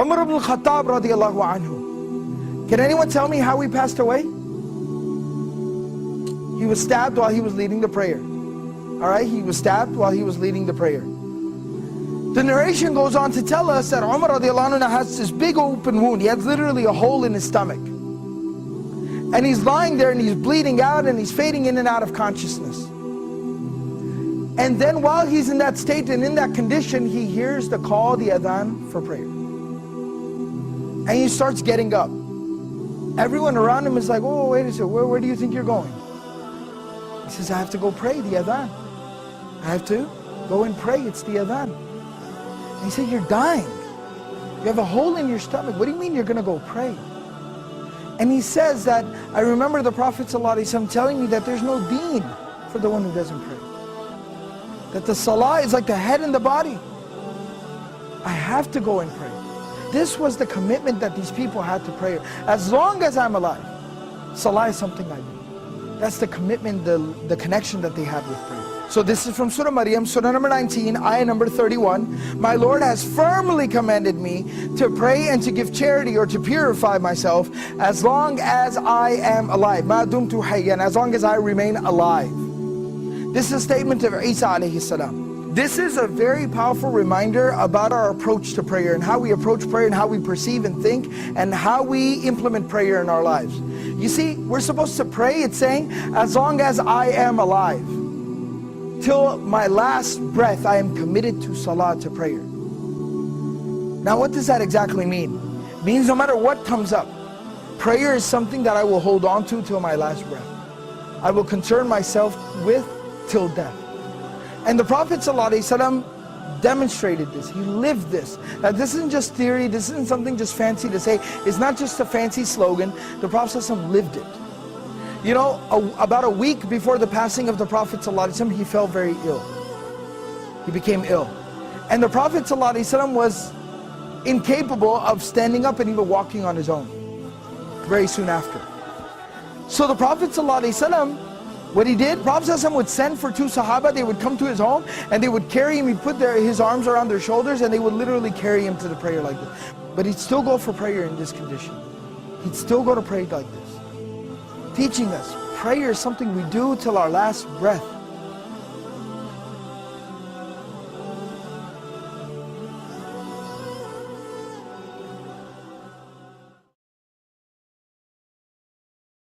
Umar ibn al-Khattab radiallahu anhu. Can anyone tell me how he passed away? He was stabbed while he was leading the prayer. Alright, he was stabbed while he was leading the prayer. The narration goes on to tell us that Umar radiallahu anhu has this big open wound. He has literally a hole in his stomach. And he's lying there and he's bleeding out and he's fading in and out of consciousness. And then while he's in that state and in that condition, he hears the call, the adhan for prayer. And he starts getting up. Everyone around him is like, oh, wait a second, where do you think you're going? He says, I have to go pray the adhan. I have to go and pray, it's the adhan. And he said, you're dying. You have a hole in your stomach. What do you mean you're going to go pray? And he says that, I remember the Prophet ﷺ telling me that there's no deen for the one who doesn't pray. That the salah is like the head and the body. I have to go and pray. This was the commitment that these people had to prayer. As long as I'm alive, salah is something I do. That's the commitment, the connection that they had with prayer. So this is from Surah Maryam, Surah number 19, ayah number 31. My Lord has firmly commanded me to pray and to give charity or to purify myself as long as I am alive. Ma dumtu hayyan, as long as I remain alive. This is a statement of Isa alayhi salam. This is a very powerful reminder about our approach to prayer and how we approach prayer and how we perceive and think and how we implement prayer in our lives. You see, we're supposed to pray, it's saying, as long as I am alive. Till my last breath, I am committed to salah, to prayer. Now what does that exactly mean? It means no matter what comes up, prayer is something that I will hold on to till my last breath. I will concern myself with till death. And the Prophet ﷺ demonstrated this. He lived this. Now this isn't just theory, this isn't something just fancy to say. It's not just a fancy slogan. The Prophet ﷺ lived it. You know, about a week before the passing of the Prophet ﷺ, he fell very ill. He became ill. And the Prophet ﷺ was incapable of standing up and even walking on his own very soon after. So the Prophet ﷺ, what he did, Prophet ﷺ would send for two Sahaba. They would come to his home and they would carry him. He'd put his arms around their shoulders and they would literally carry him to the prayer like this. But he'd still go for prayer in this condition. He'd still go to pray like this. Teaching us, prayer is something we do till our last breath.